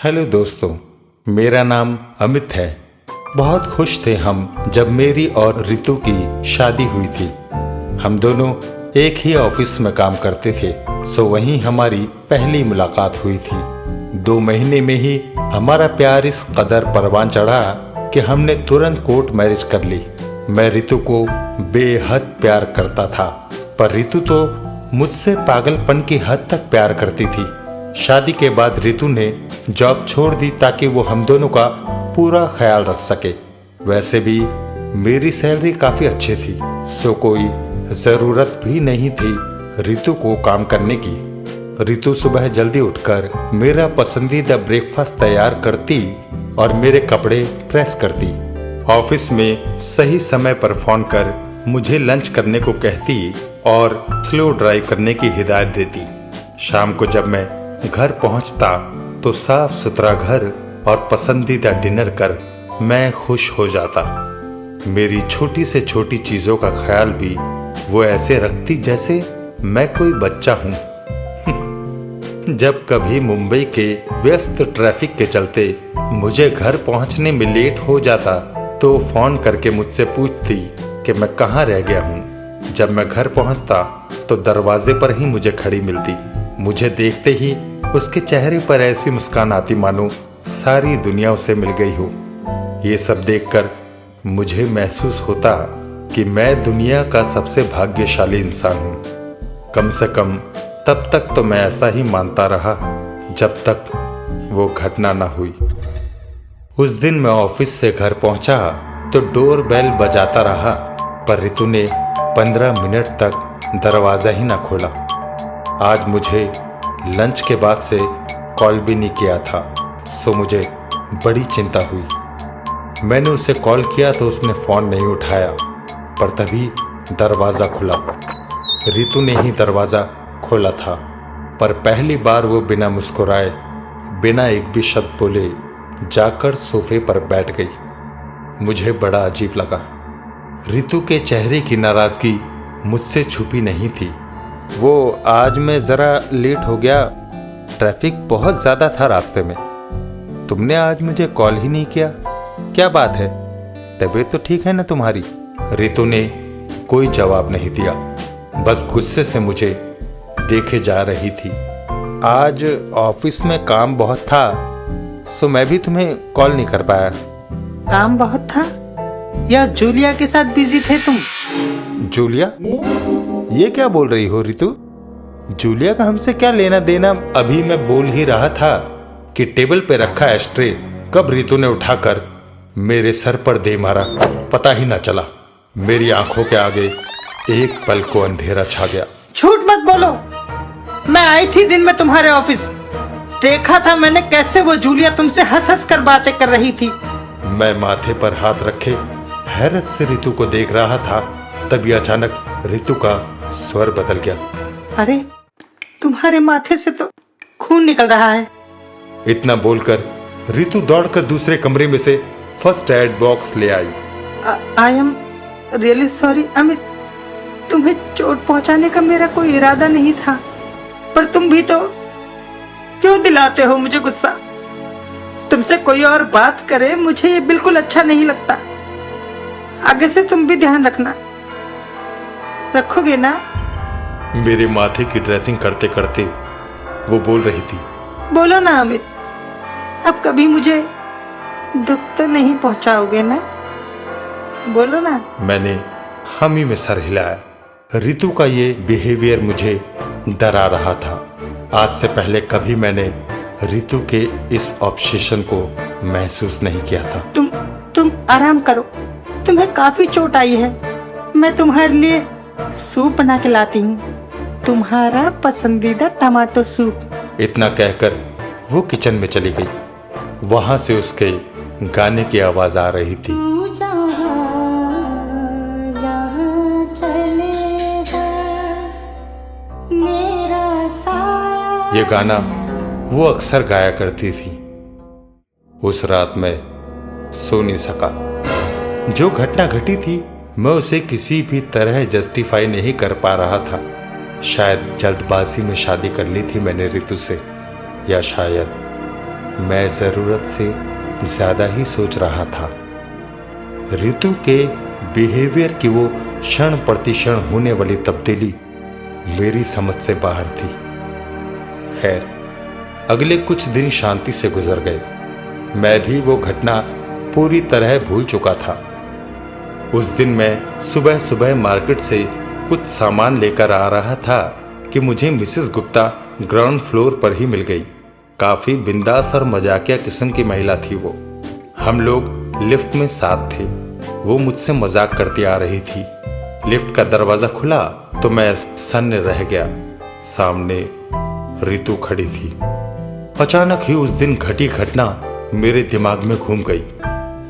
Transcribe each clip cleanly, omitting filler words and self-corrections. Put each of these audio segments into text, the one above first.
Hello दोस्तों, मेरा नाम अमित है। बहुत खुश थे हम जब मेरी और रितु की शादी हुई थी। हम दोनों एक ही ऑफिस में काम करते थे, सो वहीं हमारी पहली मुलाकात हुई थी। 2 महीने में ही हमारा प्यार इस कदर परवान चढ़ा कि हमने तुरंत कोर्ट मैरिज कर ली। मैं रितु को बेहद प्यार करता था, पर रितु तो मुझसे पागलपन की हद तक प्यार करती थी। शादी के बाद रितु ने जॉब छोड़ दी ताकि वो हम दोनों का पूरा ख्याल रख सके। वैसे भी मेरी सैलरी काफ़ी अच्छी थी, सो कोई ज़रूरत भी नहीं थी रितु को काम करने की। रितु सुबह जल्दी उठकर मेरा पसंदीदा ब्रेकफास्ट तैयार करती और मेरे कपड़े प्रेस करती। ऑफिस में सही समय पर फ़ोन कर मुझे लंच करने को कहती और स्लो ड्राइव करने की हिदायत देती। शाम को जब मैं घर पहुंचता तो साफ सुथरा घर और पसंदीदा डिनर कर मैं खुश हो जाता। मेरी छोटी से छोटी चीज़ों का ख्याल भी वो ऐसे रखती जैसे मैं कोई बच्चा हूँ। जब कभी मुंबई के व्यस्त ट्रैफिक के चलते मुझे घर पहुंचने में लेट हो जाता तो फ़ोन करके मुझसे पूछती कि मैं कहाँ रह गया हूँ। जब मैं घर पहुंचता तो दरवाजे पर ही मुझे खड़ी मिलती। मुझे देखते ही उसके चेहरे पर ऐसी मुस्कान आती मानो सारी दुनिया उसे मिल गई हो। ये सब देखकर मुझे महसूस होता कि मैं दुनिया का सबसे भाग्यशाली इंसान हूँ। कम से कम तब तक तो मैं ऐसा ही मानता रहा जब तक वो घटना ना हुई। उस दिन मैं ऑफिस से घर पहुंचा तो डोर बेल बजाता रहा, पर रितु ने 15 मिनट तक दरवाज़ा ही ना खोला। आज मुझे लंच के बाद से कॉल भी नहीं किया था, सो मुझे बड़ी चिंता हुई। मैंने उसे कॉल किया तो उसने फ़ोन नहीं उठाया, पर तभी दरवाज़ा खुला। रितु ने ही दरवाज़ा खोला था, पर पहली बार वो बिना मुस्कुराए, बिना एक भी शब्द बोले जाकर सोफे पर बैठ गई। मुझे बड़ा अजीब लगा। रितु के चेहरे की नाराज़गी मुझसे छुपी नहीं थी। वो आज मैं ज़रा लेट हो गया, ट्रैफिक बहुत ज़्यादा था रास्ते में। तुमने आज मुझे कॉल ही नहीं किया, क्या बात है? तबीयत तो ठीक है ना तुम्हारी? रितु ने कोई जवाब नहीं दिया, बस गुस्से से मुझे देखे जा रही थी। आज ऑफिस में काम बहुत था, सो मैं भी तुम्हें कॉल नहीं कर पाया। काम बहुत था या जूलिया के साथ बिजी थे तुम? जूलिया? ये क्या बोल रही हो रितु? जूलिया का हमसे क्या लेना देना? अभी मैं बोल ही रहा था कि टेबल पे रखा एस्ट्रे कब रितु ने उठाकर मेरे सर पर दे मारा, पता ही ना चला। मेरी आंखों के आगे एक पल को अंधेरा छा गया। झूठ मत बोलो, मैं आई थी दिन में तुम्हारे ऑफिस, देखा था मैंने कैसे वो जूलिया तुमसे हंस हंस कर बातें कर रही थी। मैं माथे पर हाथ रखे हैरत से रितु को देख रहा था, तभी अचानक रितु का स्वर बदल गया। अरे, तुम्हारे माथे से तो खून निकल रहा है। इतना बोलकर रितु दौड़कर दूसरे कमरे में से फर्स्ट एड बॉक्स ले आई। I am really sorry Amit, तुम्हें चोट पहुंचाने का मेरा कोई इरादा नहीं था, पर तुम भी तो क्यों दिलाते हो मुझे गुस्सा? तुमसे कोई और बात करे मुझे ये बिल्कुल अच्छा नहीं लगता। आगे से तुम भी ध्यान रखोगे ना? मेरे माथे की ड्रेसिंग करते करते वो बोल रही थी। बोलो ना अमित, अब कभी मुझे दुख तो नहीं पहुंचाओगे ना? बोलो ना। मैंने हामी में सर हिलाया। रितु का ये बिहेवियर मुझे डरा रहा था। आज से पहले कभी मैंने रितु के इस ऑब्सेशन को महसूस नहीं किया था। तुम आराम करो, तुम्हें काफी चोट आई है। मैं तुम्हारे लिए सूप बना के लाती हूँ, तुम्हारा पसंदीदा टमाटो सूप। इतना कहकर वो किचन में चली गई। वहां से उसके गाने की आवाज आ रही थी। ये गाना वो अक्सर गाया करती थी। उस रात में सो नहीं सका। जो घटना घटी थी मैं उसे किसी भी तरह जस्टिफाई नहीं कर पा रहा था। शायद जल्दबाजी में शादी कर ली थी मैंने रितु से, या शायद मैं ज़रूरत से ज़्यादा ही सोच रहा था। ऋतु के बिहेवियर की वो क्षण प्रतिक्षण होने वाली तब्दीली मेरी समझ से बाहर थी। खैर, अगले कुछ दिन शांति से गुजर गए। मैं भी वो घटना पूरी तरह भूल चुका था। उस दिन मैं सुबह सुबह मार्केट से कुछ सामान लेकर आ रहा था कि मुझे मिसेस गुप्ता ग्राउंड फ्लोर पर ही मिल गई। काफी बिंदास और मजाकिया किस्म की महिला थी वो। हम लोग लिफ्ट में साथ थे। वो मुझसे मजाक करती आ रही थी। लिफ्ट का दरवाजा खुला तो मैं सन्न रह गया। सामने ऋतु खड़ी थी। अचानक ही उस दिन घटी घटना मेरे दिमाग में घूम गई।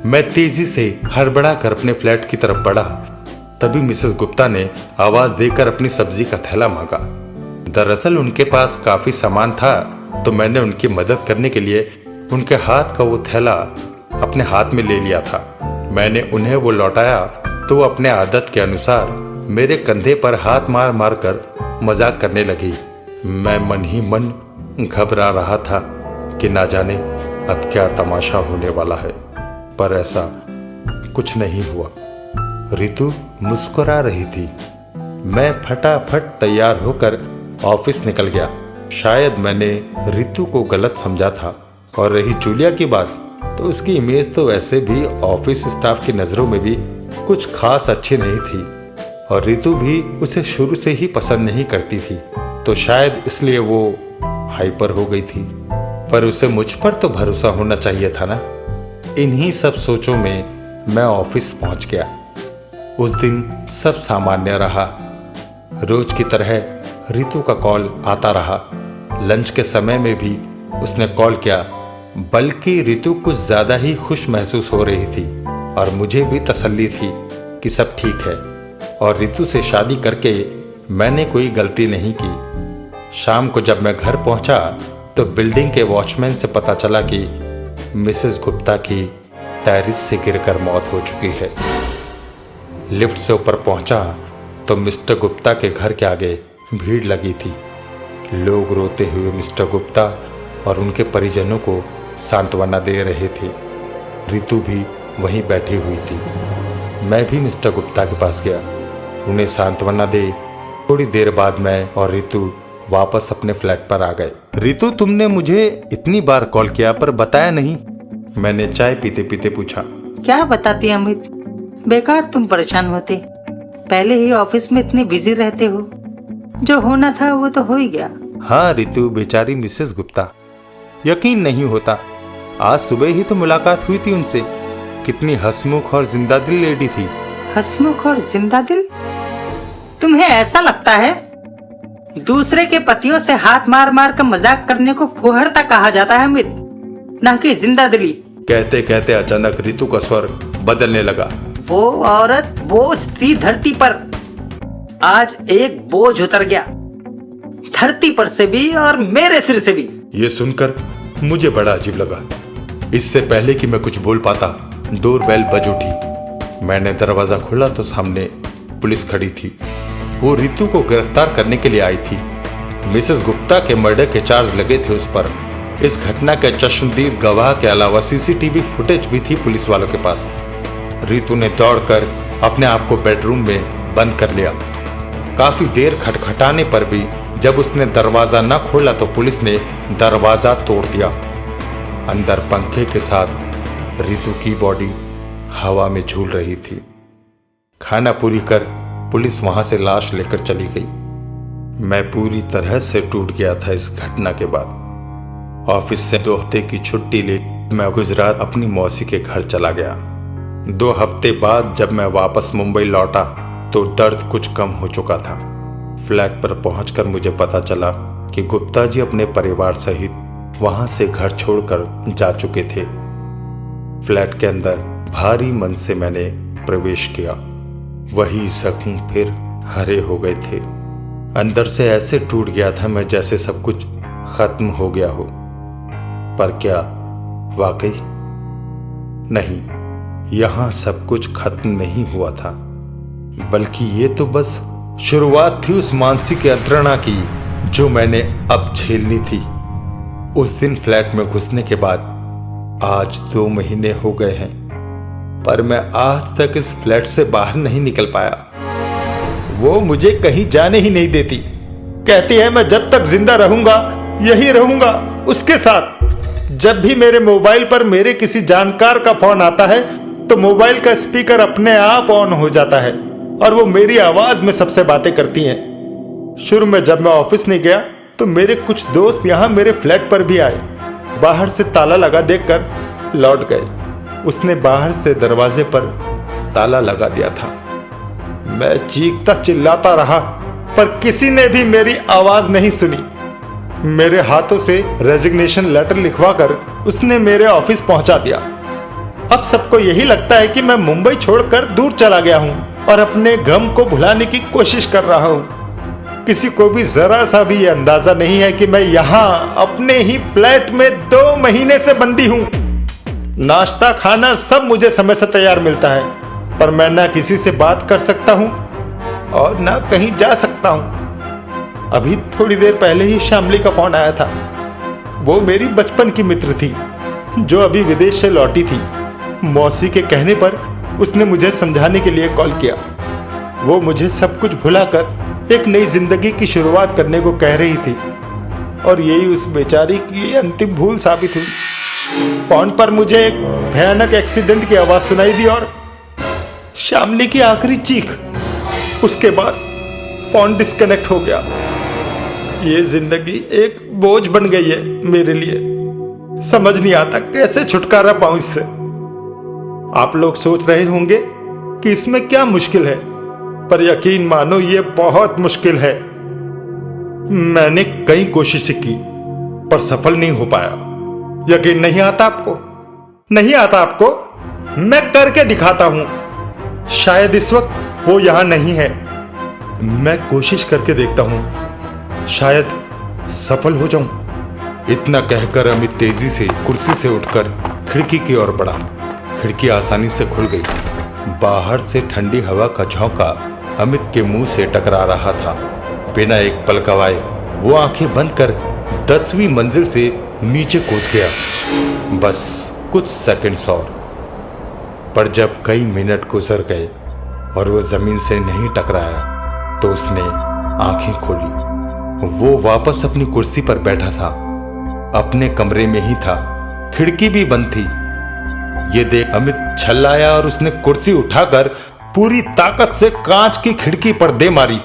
मैं तेजी से हड़बड़ा कर अपने फ्लैट की तरफ बढ़ा। तभी मिसेस गुप्ता ने आवाज देकर अपनी सब्जी का थैला मांगा। दरअसल उनके पास काफी सामान था, तो मैंने उनकी मदद करने के लिए उनके हाथ का वो थैला अपने हाथ में ले लिया था। मैंने उन्हें वो लौटाया तो वो अपने आदत के अनुसार मेरे कंधे पर हाथ मार मार कर मजाक करने लगी। मैं मन ही मन घबरा रहा था कि ना जाने अब क्या तमाशा होने वाला है, पर ऐसा कुछ नहीं हुआ। ऋतु मुस्कुरा रही थी। मैं फटाफट तैयार होकर ऑफिस निकल गया। शायद मैंने ऋतु को गलत समझा था। और रही जूलिया की बात, तो उसकी इमेज तो वैसे भी ऑफिस स्टाफ की नज़रों में भी कुछ खास अच्छी नहीं थी, और ऋतु भी उसे शुरू से ही पसंद नहीं करती थी, तो शायद इसलिए वो हाइपर हो गई थी। पर उसे मुझ पर तो भरोसा होना चाहिए था ना। इन्हीं सब सोचों में मैं ऑफिस पहुंच गया। उस दिन सब सामान्य रहा। रोज की तरह ऋतु का कॉल आता रहा। लंच के समय में भी उसने कॉल किया, बल्कि ऋतु कुछ ज्यादा ही खुश महसूस हो रही थी और मुझे भी तसल्ली थी कि सब ठीक है और ऋतु से शादी करके मैंने कोई गलती नहीं की। शाम को जब मैं घर पहुंचा तो बिल्डिंग के वॉचमैन से पता चला कि मिसेस गुप्ता की टेरेस से गिरकर मौत हो चुकी है। लिफ्ट से ऊपर पहुंचा तो मिस्टर गुप्ता के घर के आगे भीड़ लगी थी। लोग रोते हुए मिस्टर गुप्ता और उनके परिजनों को सांत्वना दे रहे थे। ऋतु भी वहीं बैठी हुई थी। मैं भी मिस्टर गुप्ता के पास गया, उन्हें सांत्वना दे। थोड़ी देर बाद मैं और ऋतु वापस अपने फ्लैट पर आ गए। ऋतु, तुमने मुझे इतनी बार कॉल किया पर बताया नहीं, मैंने चाय पीते पीते पूछा। क्या बताती अमित, बेकार तुम परेशान होते। पहले ही ऑफिस में इतने बिजी रहते हो। जो होना था वो तो हो ही गया। हाँ ऋतु, बेचारी मिसेस गुप्ता, यकीन नहीं होता। आज सुबह ही तो मुलाकात हुई थी उनसे। कितनी हंसमुख और जिंदादिल लेडी थी। हंसमुख और जिंदादिल? तुम्हें ऐसा लगता है दूसरे के पतियों से हाथ मार मार कर मजाक करने को फुहड़ता कहा जाता है अमित, ना कि जिंदादिली? कहते कहते अचानक ऋतु का स्वर बदलने लगा। वो औरत बोझ थी धरती पर, आज एक बोझ उतर गया, धरती पर से भी और मेरे सिर से भी। ये सुनकर मुझे बड़ा अजीब लगा। इससे पहले कि मैं कुछ बोल पाता, डोरबेल बज उठी। मैंने दरवाजा खोला तो सामने पुलिस खड़ी थी। वो ऋतु को गिरफ्तार करने के लिए आई थी। मिसेस गुप्ता के मर्डर के चार्ज लगे थे उस पर। इस घटना के चश्मदीद गवाह के अलावा सीसीटीवी फुटेज भी थी पुलिस वालों के पास। ऋतु ने दौड़कर अपने आप को बेडरूम में बंद कर लिया। काफी देर खटखटाने पर भी जब उसने दरवाजा न खोला तो पुलिस ने दरवाजा तोड़ दिया। अंदर पंखे के साथ ऋतु की बॉडी हवा में झूल रही थी। खाना पूरी कर पुलिस वहां से लाश लेकर चली गई। मैं पूरी तरह से टूट गया था इस घटना के बाद। ऑफिस से 2 हफ्ते की छुट्टी ले मैं गुजरात अपनी मौसी के घर चला गया। 2 हफ्ते बाद जब मैं वापस मुंबई लौटा तो दर्द कुछ कम हो चुका था। फ्लैट पर पहुंचकर मुझे पता चला कि गुप्ता जी अपने परिवार सहित वहां से घर छोड़कर जा चुके थे। फ्लैट के अंदर भारी मन से मैंने प्रवेश किया। वही जख्म फिर हरे हो गए थे। अंदर से ऐसे टूट गया था मैं जैसे सब कुछ खत्म हो गया हो। पर क्या वाकई? नहीं, यहां सब कुछ खत्म नहीं हुआ था, बल्कि ये तो बस शुरुआत थी उस मानसिक यंत्रणा की जो मैंने अब झेलनी थी। उस दिन फ्लैट में घुसने के बाद आज 2 महीने हो गए हैं, पर मैं आज तक इस फ्लैट से बाहर नहीं निकल पाया। वो मुझे कहीं जाने ही नहीं देती। कहती है मैं जब तक जिंदा रहूंगा यही रहूंगा उसके साथ। जब भी मेरे मोबाइल पर मेरे किसी जानकार का फोन आता है तो मोबाइल का स्पीकर अपने आप ऑन हो जाता है और वो मेरी आवाज में सबसे बातें करती हैं। शुरू में जब मैं ऑफिस नहीं गया तो मेरे कुछ दोस्त यहाँ मेरे फ्लैट पर भी आए। बाहर से ताला लगा देखकर लौट गए। उसने बाहर से दरवाजे पर ताला लगा दिया था। मैं चीखता चिल्लाता रहा पर किसी ने भी मेरी आवाज नहीं सुनी। मेरे हाथों से रेजिग्नेशन लेटर लिखवाकर उसने मेरे ऑफिस पहुंचा दिया। अब सबको यही लगता है कि मैं मुंबई छोड़कर दूर चला गया हूं और अपने गम को भुलाने की कोशिश कर रहा हूं। किसी को भी जरा सा भी यह अंदाजा नहीं है कि मैं यहाँ अपने ही फ्लैट में 2 महीने से बंदी हूं। नाश्ता खाना सब मुझे समय से तैयार मिलता है, पर मैं ना किसी से बात कर सकता हूं और ना कहीं जा सकता हूं। अभी थोड़ी देर पहले ही शामली का फोन आया था। वो मेरी बचपन की मित्र थी जो अभी विदेश से लौटी थी। मौसी के कहने पर उसने मुझे समझाने के लिए कॉल किया। वो मुझे सब कुछ भुलाकर एक नई जिंदगी की शुरुआत करने को कह रही थी और यही उस बेचारी की अंतिम भूल साबित हुई। फोन पर मुझे एक भयानक एक्सीडेंट की आवाज सुनाई दी और शामली की आखिरी चीख। उसके बाद फोन डिस्कनेक्ट हो गया। ये जिंदगी एक बोझ बन गई है मेरे लिए। समझ नहीं आता कैसे छुटकारा पाऊं इससे। आप लोग सोच रहे होंगे कि इसमें क्या मुश्किल है, पर यकीन मानो ये बहुत मुश्किल है। मैंने कई कोशिशें की पर सफल नहीं हो पाया। यकीन नहीं आता आपको? नहीं आता आपको? मैं करके दिखाता हूं। शायद इस वक्त वो यहां नहीं है। मैं कोशिश करके देखता हूं, शायद सफल हो जाऊं। इतना कहकर अमित तेजी से कुर्सी से उठकर खिड़की की ओर बढ़ा। खिड़की आसानी से खुल गई। बाहर से ठंडी हवा का झोंका अमित के मुंह से टकरा रहा था। बिना एक पल गवाए वो आंखें बंद कर 10वीं मंजिल से नीचे कूद गया। बस कुछ सेकंड्स और। पर जब कई मिनट गुजर गए और वो जमीन से नहीं टकराया तो उसने आंखें खोली। वो वापस अपनी कुर्सी पर बैठा था। अपने कमरे में ही था। खिड़की भी बंद थी। ये देख अमित छल्लाया और उसने कुर्सी उठाकर पूरी ताकत से कांच की खिड़की पर दे मारी,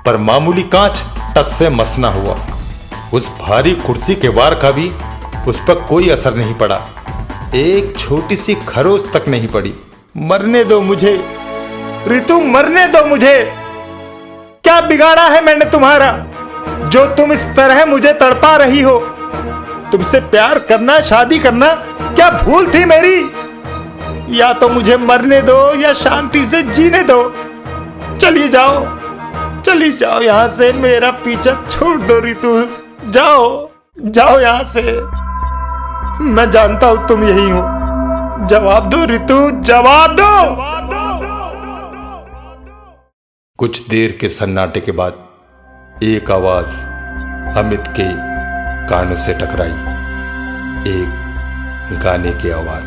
पर मामूली कांच टस से मस ना हुआ। उस भारी कुर्सी के वार का भी उस पर कोई असर नहीं पड़ा। एक छोटी सी खरोच तक नहीं पड़ी। मरने दो मुझे रितु, मरने दो मुझे। क्या बिगाड़ा है मैंने तुम्हारा जो तुम इस तरह मुझे तड़पा रही हो? तुमसे प्यार करना, शादी करना क्या भूल थी मेरी? या तो मुझे मरने दो या शांति से जीने दो। चली जाओ, चली जाओ यहां से। मेरा पीछा छोड़ दो रितु। जाओ, जाओ यहां से। मैं जानता हूं तुम यही हो। जवाब दो रितु, जवाब दो। कुछ देर के सन्नाटे के बाद एक आवाज अमित के कानों से टकराई। एक गाने की आवाज।